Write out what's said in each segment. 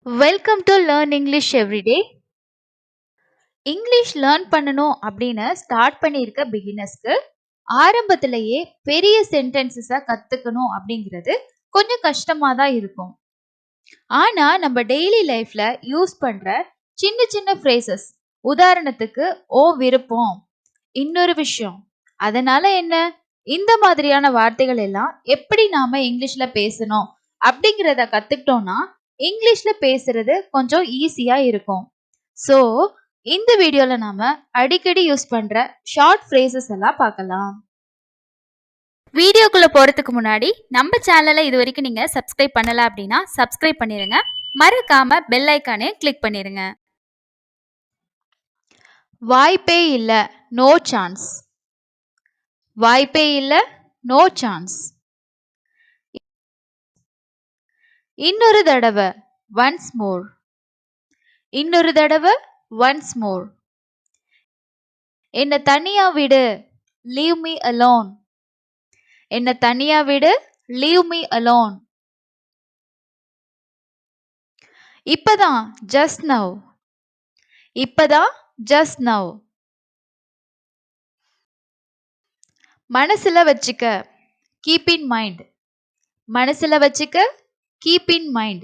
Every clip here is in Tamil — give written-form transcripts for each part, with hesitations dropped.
Welcome to learn English everyday. English learn பண்ணணும் அப்படின்னு ஸ்டார்ட் பண்ணியிருக்க பிகினர்ஸ்க்கு ஆரம்பத்திலேயே பெரிய சென்டென்சஸை கற்றுக்கணும் அப்படிங்கிறது கொஞ்சம் கஷ்டமாக தான் இருக்கும். ஆனால் நம்ம டெய்லி லைஃப்பில் யூஸ் பண்ணுற சின்ன சின்ன ஃப்ரேசஸ், உதாரணத்துக்கு ஓ விருப்பம், இன்னொரு விஷயம், அதனால என்ன, இந்த மாதிரியான வார்த்தைகள் எல்லாம் எப்படி நாம இங்கிலீஷில் பேசணும் அப்படிங்கிறத கற்றுக்கிட்டோம்னா இங்கிலீஷ்ல பேசுறது கொஞ்சம் ஈஸியா இருக்கும். ஸோ இந்த வீடியோல நாம அடிக்கடி யூஸ் பண்ற ஷார்ட் ஃப்ரேசஸ் எல்லாம் பார்க்கலாம். வீடியோக்குள்ள போறதுக்கு முன்னாடி நம்ம சேனலை இது வரைக்கும் நீங்க சப்ஸ்கிரைப் பண்ணல அப்படின்னா சப்ஸ்கிரைப் பண்ணிருங்க. மறக்காம பெல் ஐக்கானே கிளிக் பண்ணிருங்க. வாய்ப்பே இல்ல, நோ சான்ஸ். வாய்ப்பே இல்ல, நோ சான்ஸ். இன்னொரு தடவை, ஒன்ஸ் மோர். இன்னொரு தடவை, ஒன்ஸ் மோர். என்ன தனியா விடு, லீவ் மீ அலோன். என்ன தனியா விடு, லீவ் மீ அலோன். இப்பதான், ஜஸ்ட் நவ். இப்பதான், ஜஸ்ட் நவ். மனசுல வச்சுக்க, கீப் இன் மைண்ட். மனசுல வச்சுக்க, கீப் இன் மைண்ட்.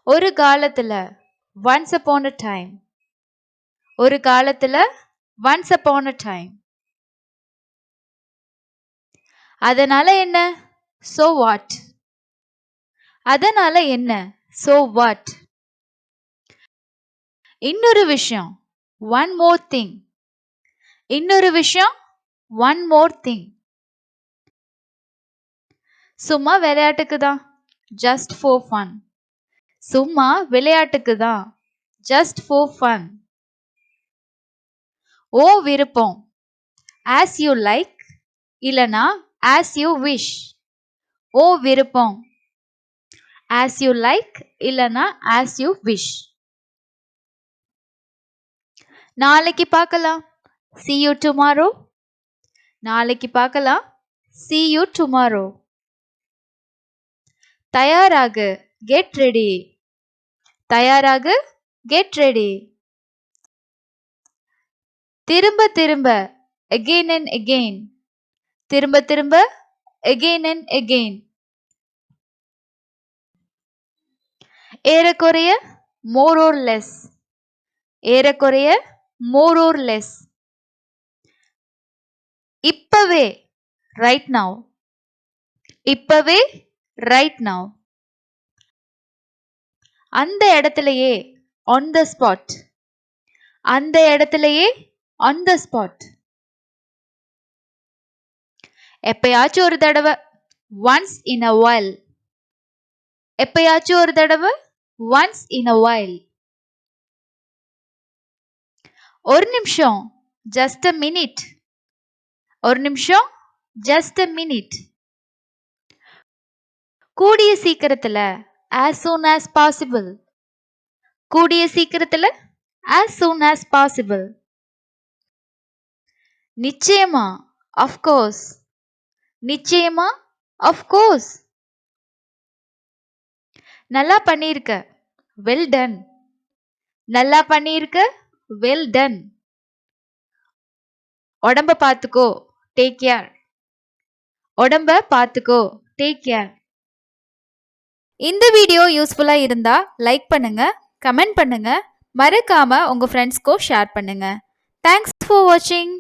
ஒரு காலத்துல, ஒன்ஸ் அப்பான் அ டைம். ஒரு காலத்துல, ஒன்ஸ் அப்பான் அ டைம். அதனால என்ன, so what. அதனால என்ன, so what. இன்னொரு விஷயம், one more thing. இன்னொரு விஷயம், one more thing. சும்மா விளையாட்டுக்கு தான், just for fun. சும்மா விளையாட்டுக்கு தான், just for fun. ஓ விருப்பம், as you like இல்லனா as you wish. ஓ விருப்பம், as you like இல்லனா as you wish. நாளைக்கு பார்க்கலாம், see you tomorrow. நாளைக்கு பார்க்கலாம், see you tomorrow. தயாராகு, get ready. தயாராகு, get ready. திரும்ப திரும்ப, again and again. திரும்ப திரும்ப, again and again. ஏறக்குறைய, more or less. ஏறக்குறைய, more or less. இப்பவே, right now. இப்பவே, right now. அந்த இடத்திலேயே, on the spot. அந்த இடத்திலேயே, on the spot. எப்பயாச்சும் ஒரு தடவை, once in a while. எப்பயாச்சும் ஒரு தடவை, once in a while. ஒரு நிமிஷம், just a minute. ஒரு நிமிஷம், just a minute. கூடிய சீக்கிரத்துல, as soon as possible. கூடிய சீக்கிரத்துல, as soon as possible. நிச்சயமா, of course. நிச்சயமா, of course. நல்லா பண்ணியிருக்க, well done. நல்லா பண்ணியிருக்க, well done. உடம்ப பார்த்துக்கோ, take care. உடம்ப பார்த்துக்கோ, take care. இந்த வீடியோ யூஸ்ஃபுல்லா இருந்தா லைக் பண்ணுங்க, கமெண்ட் பண்ணுங்க, மறக்காம உங்க ஃப்ரெண்ட்ஸ்க்கு ஷேர் பண்ணுங்க. தேங்க்ஸ் ஃபார் வாட்சிங்.